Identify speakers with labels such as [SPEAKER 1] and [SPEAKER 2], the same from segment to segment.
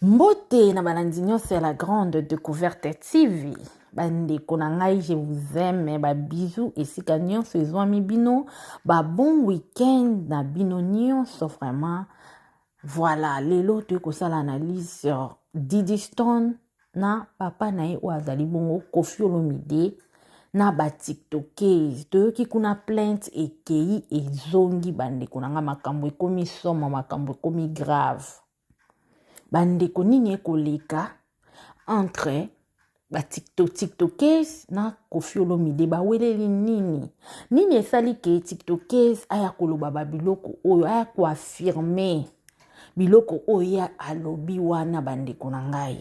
[SPEAKER 1] Mbote na balandinyo, c'est la grande découverte TV. Bandeko na ngai, je vous aime, ba bisous et si kanyon se zwami bino, ba bon week-end na bino nyonso vraiment. Voilà, lelo tu ko sala analyse sur Diddy Stone na papa na ye azali bongo Koffi Olomide na ba tiktokers toyoki kuna plainte ekei ezongi bandeko na nga makambo ekomi soma makambo ekomi grave. Bandeko nini ekoleka entre ba tiktokers na Koffi Olomide baweleli nini esali ke tiktokers aya koloba ba biloko oyo aya koaffirme biloko oyo alobi wana bandeko na ngai.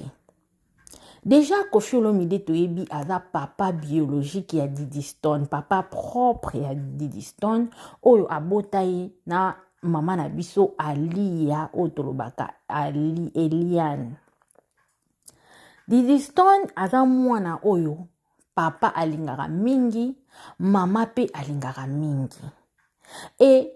[SPEAKER 1] Déjà Koffi Olomide toyebi aza papa biologique ya Diddy Stone, papa propre ya Diddy Stone oyo abota ye na mama na biso Alia otolobaka Ali Eliane. Diddy Stone aza mwana oyo papa alingaka mingi, mama pe alingaka mingi. Et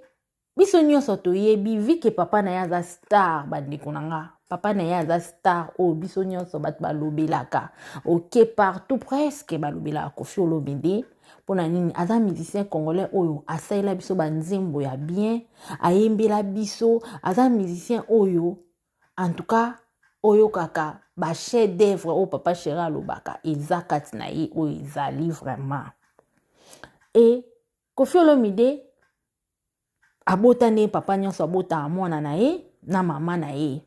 [SPEAKER 1] biso nyonso toyebi vi ke papa na ye aza star bandeko na nga. Papa na ye aza star oyo biso nyonso bato balobelaka. Ok, partout presque balobelaka Koffi Olomide. Pona nini aza musicien congolais oyo asalela biso banzembo ya bien, ayembela biso, aza musicien oyo en tout cas oyo kaka ba chef d'œuvre o papa chéri alobaka eza kati na ye oyo ezali vraiment. Et Koffi Olomide abotane papa nyonso abota mwana na ye na mama na ye.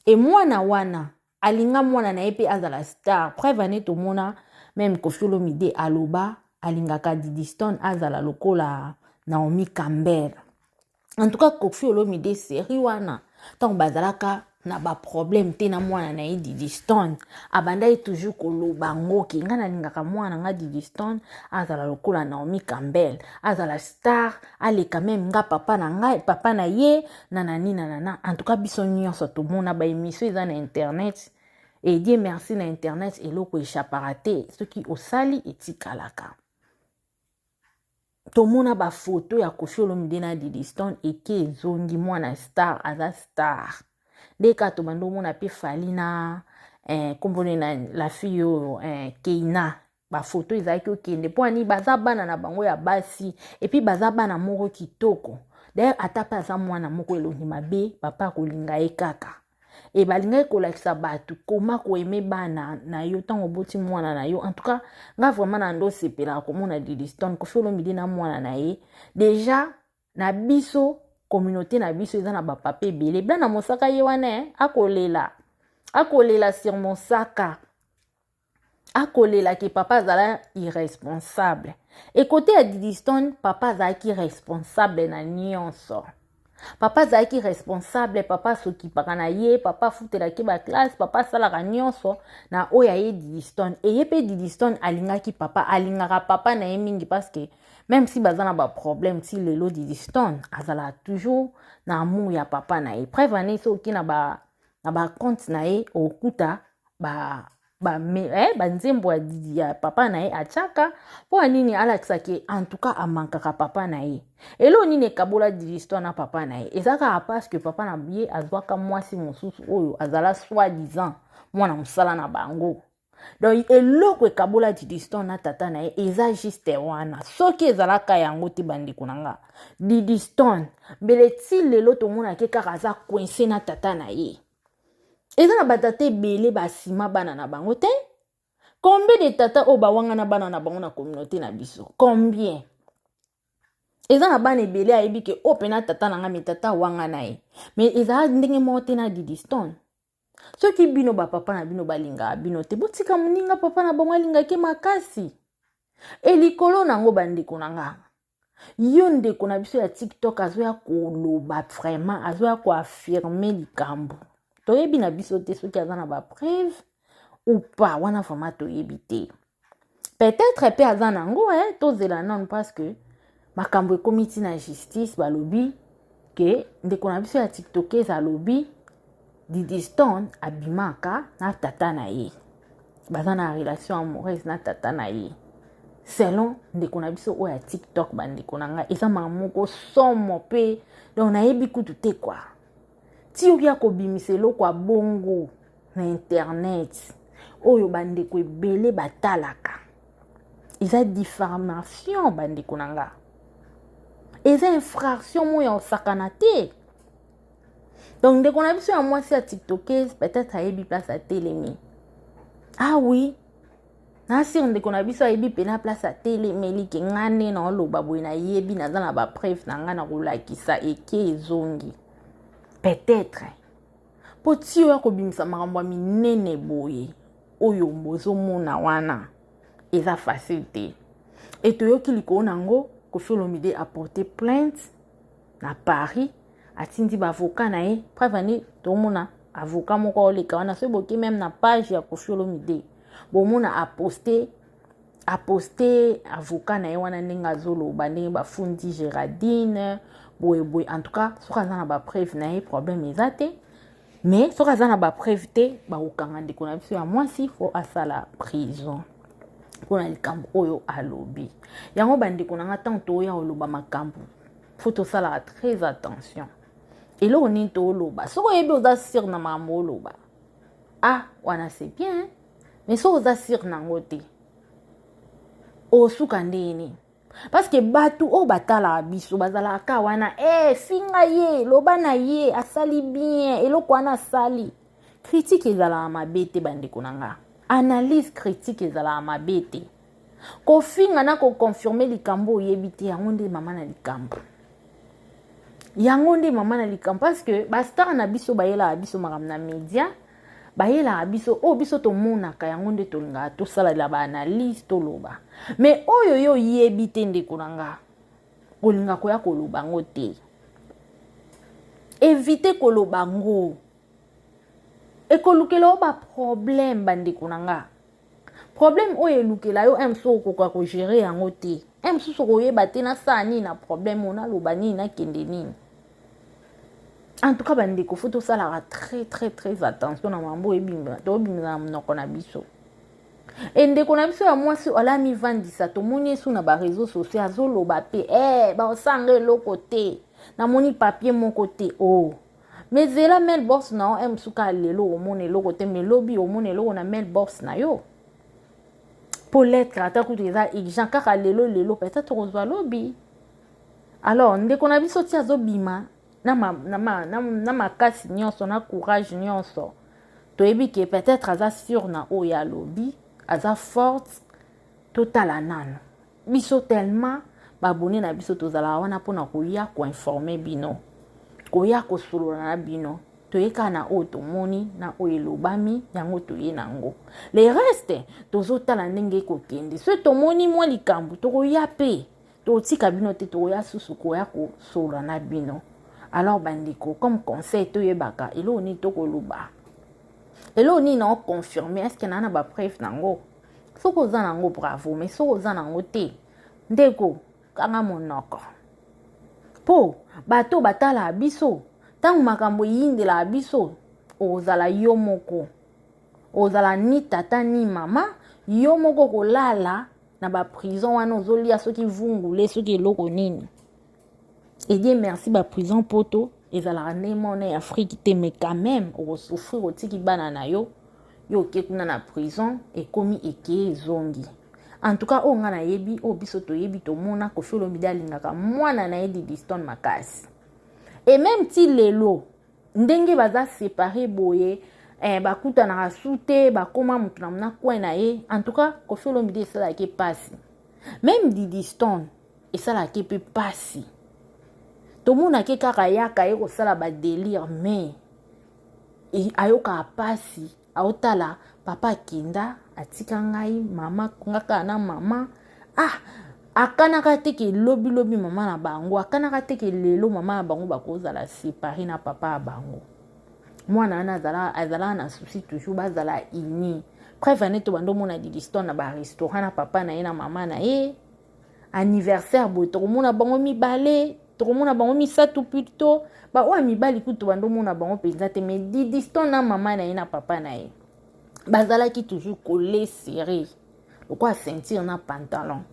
[SPEAKER 1] Et mwana wana alinga mwana na ye pe azala star. Preuve ane tomona même Koffi Olomide aloba alingaka Diddy Stone azala lokola Naomi Campbell. En tout cas Koffi Olomide série wana tant bazalaka na ba problème te na mwana na ye Diddy Stone abanda ye toujours koloba ngoki nga nalingaka mwana nga Diddy Stone azala lokola Naomi Campbell azala star aleka même nga papa na nga papa na ye nanani nanana. En tout cas biso nyonso tomona ba émission eza na internet et Dieu merci na internet eloko échappara te soki osali etikalaka. Tomona ba photo ya Koffi Olomide na Diddy Stone eke ezongi mwana star aza star. Deka to bando mona pe fali na kombone na la fille yo Keina ba photo ezaki okende po ani baza bana na bango ya basi et puis baza bana moko kitoko. D'ailleurs atapa za mwana moko elongi mabe papa kolinga ye kaka. Et balinga kolakisa batu koma ko aimer bana na yo tango boti mwana na yo. En tout cas nga vraiment na ndo sepela komona Diddy Stone Koffi Olomide na mwana na ye. Déjà na biso communauté na biso eza na ba pape belé bla na mosaka ye wana akolela sur mosaka akolela ki papa zala irresponsable. Et côté ya Diddy Stone papa zaki responsable na nyonso. Papa zaki responsable, papa s'occupaka na ye, papa futelaki ba classe, papa salaka nyonso na oya ye Diddy Stone. Et ye pe Diddy Stone alingaki papa, alingaka papa na ye mingi parce que même si bazana ba problème si lelo Diddy Stone azala toujours na amour ya papa na ye. Preuve ane soki na ba compte na ye okuta nzembo ya papa na ye achaka po anini alakisa ke en tout cas amankaka papa na ye. Elo nini kabola Diddy Stone na papa na ye ezaka parce que papa na ye azwaka mwasi mosusu oyo azala soi-disant mwana musala na bango. Donc eloko kabola Diddy Stone na tata na ye eza juste wana soki ezalaka yango te bandeko na nga Diddy Stone mbele ti lelo tomona ke kaka aza coincé na tata na ye. Eza na batate belé basima bana na bango te. Combien de tata o bawanga na bana na bango na communauté na biso? Combien? Eza na bana belé ayebi ke opena tata na nga mi tata wanga na ye. Mais eza ndenge mote na Diddy Stone. Soki bino ba papa na bino balinga bino te botika muninga papa na bango alinga ke makasi. E likolo nango bandeko na nga. Yo ndeko na biso ya TikTok azoya koloba vraiment azoya ko affirmer likambo. Toyebi na biso te soki aza na ba preuve ou pas wana vraiment toyebi te. Peut-être pe aza nango tozela non parce que makambo ekomi ti na justice balobi ke ndeko na biso ya TikTokers alobi Diddy Stone abimaka na tata na ye. Baza na relation amoureuse na tata na ye. Selon ndeko na biso oya TikTok bandeko na nga eza mamoko somo pe donc nayebi kutu te kwa. Ti okia kobimiselo kwa bongo na internet oyo bandeko ebele batalaka eza diffamation bandeko na nga eza infraction moya osakana te. Donc ndeko na biso ya mwasi ya tiktokeuse peut-être ayebi place à telemi. Ah oui, nasir ndeko na biso ayebi pena place à telemeli ke ngane na oloba boye na yebi naza na ba preuve na nga na kolakisa eke ezongi. Peut-être po ti oyo akobimisa makambo ya minene boye oyo bozomona wana eza facile te. Et toyoki likolo nango Koffi Olomide a porté plainte na Paris atindi ba avocat na ye prevani tomona avocat moko oleka wana so boki même na page ya Koffi Olomide bomona a posté avocat na ye wana ndenge azoloba ndenge bafundi Géraldine boye en tout cas soka za na ba preuve na ye problème eza te. Mais soka za na ba preuve te ba okanga ndeko na biso ya mwasi fo asala prison pona likambo oyo alobi yango bandeko na nga tant to ya oloba makambo faut tosala très attention. Et là on est to oloba soko yebi oza sir na makambo oloba ah wana c'est bien mais soko oza sir nango te osuka ndeni parce que batu o batala biso bazalaka wana finga ye loba na ye asali bien eloko wana asali critique ezala mabe te bandeko na nga analyse critique ezala mabe te kofinga na ko confirmer likambo oyebi te yango nde mama na likambo parce que bastar na biso bayela biso makambo na media bayela biso o biso to monaka yango nde tolinga to sala la ba analyse to loba mais oyo yo yebi te ndeko na nga kolinga ko ya koloba ngo te éviter koloba ngo ekolukela ba problème bandeko na nga problème oyo elukela yo emso koka ko gérer yango te emso soko yeba te na sani na problème ona loba nini na kende nini. En tout cas bandeko faut tosala très attention na mambo ebimba to bimba mnoko na biso et ndeko na biso ya mwasi ala mi vandisa to moni su na ba réseaux sociaux azoloba pe ba osanga eloko te na moni papier moko te mais zela mailbox na emsuka lelo omone eloko te mais lobi omone eloko na mailbox na yo pour lettre ata kuteza urgent kaka lelo peut-être ozwa lobi alors ndeko na biso ti azobima na makasi nyonso na courage nyonso toyebi ke peut-être aza sur na oyo ya lobi aza forte totala nano biso tellement babone na biso tozala wana mpona koya koinforme bino koya kosolola na bino toyeka na oyo tomoni na oyo elobami yango toye nango le reste tozotala ndenge ekokende so tomoni mwa likambo tokoya pe totika bino te tokoya susu koya kosolola na bino. Alors bandiko comme conseil toyebaka elo ni tokoloba elo ni na confirmer est-ce que na ba preuve nango soko za nango bravo mais soko za nango te ndeko kanga monoko po bato batala biso tangu makambo yindela biso ozala yo moko ozala ni tata ni mama yo moko kolala na ba prison wana ozolia soki vungule soki eloko nini. Et Dieu merci ba prison poto ezala nemo na Afrique te mais quand même o souffrir o tiki banana yo kekuna na prison et komi eke zongi. En tout cas o nga na yebi o biso to yebi to mona Koffi Olomide alingaka mwana na ye Didiston makasi. Et même ti lelo ndenge baza séparé boye bakuta na rasute bakoma mutu na mna kwa na ye en tout cas Koffi Olomide esala ke pasi même Didiston esala ke pe pasi. Tout le monde a qui kaka yo sala ba délire mais ayoka pasi aotala papa kinda atika ngai mama ngaka na mama akanaka te ke lobi mama na bango akanaka te ke lelo mama na bango bakozala séparé na papa bango mwana na azala na souci toujours bazala ini preuve neto bando mona Didiston na ba restaurant na papa na ye na mama na ye anniversaire boto mona bango mibale tokomona bango misato plutôt ba oya mibali kutu bando mona bango penza te mais Didiston na mama na ye na papa na ye bazalaki toujours collé serré lokwa ceinture na pantalon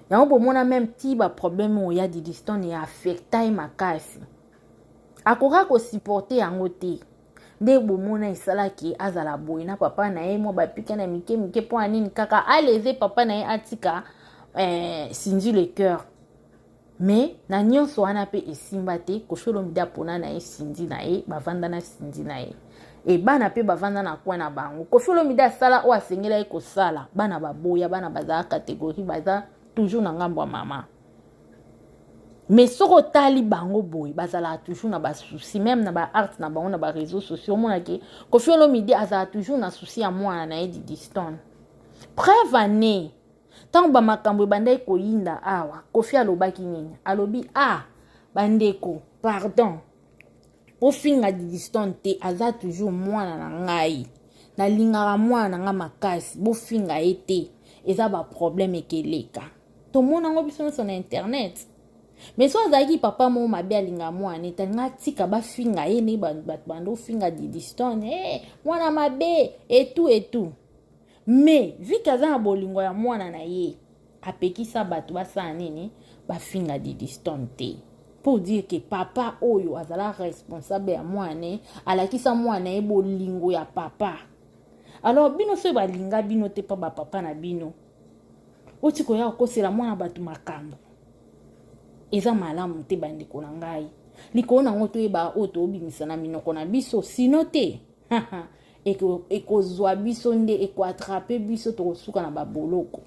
[SPEAKER 1] yango bomona même ti ba problème oya Didiston ya affecta ye makasi akoka ko supporter yango te nde bomona esalaki azala boye na papa na ye mwa bapika na mike mike mpo anini kaka aleze papa na ye atika Sinzi le cœur. Mais na nyonso wana pe esimba te Koffi Olomide apona na ye Sinzi na ye bavanda na Sinzi na ye e bana pe bavanda na kwa na bango. Koffi Olomide asala o asengela ye kosala bana baboya bana baza catégorie baza toujours na ngambo ya mama. Mais soko tali bango boy bazala toujours na ba souci même na ba art na bango na ba réseaux sociaux mona ke Koffi Olomide azala toujours na souci ya mwana na ye Diddy Stone. Preuve année tant ba makambo bandai ko yinda awa Koffi alobaki nini alobi bandeko pardon po finga Diddy Stone te aza toujours mwana na ngai na lingara mwana nga makasi bo finga ete eza ba problème ekeleka to mona ngo biso na internet. Mais so azaki papa mo mabe alinga mwana etanga tika ba finga ye ni bando finga Diddy Stone mwana mabe et tout. Mais vu kaza na bolingo ya mwana na ye apekisa bato basala nini bafinga Diddy Stone te pour dire que papa oyo azala responsable ya mwana alakisa mwana ye bolingo ya papa. Alors bino so balinga bino te pa ba papa na bino otiko ya okosela mwana bato makambo eza malamu te bandeko na ngai likolo nango toyeba oyo tobimisa na minoko na biso sino te ekozwa biso nde ekoatrape biso tokosuka na baboloko.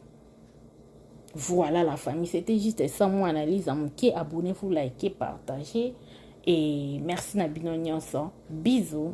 [SPEAKER 1] Voilà la famille, c'était juste ça mon analyse. Abonnez-vous, likez, partagez et merci na bino nyonso. Bisous.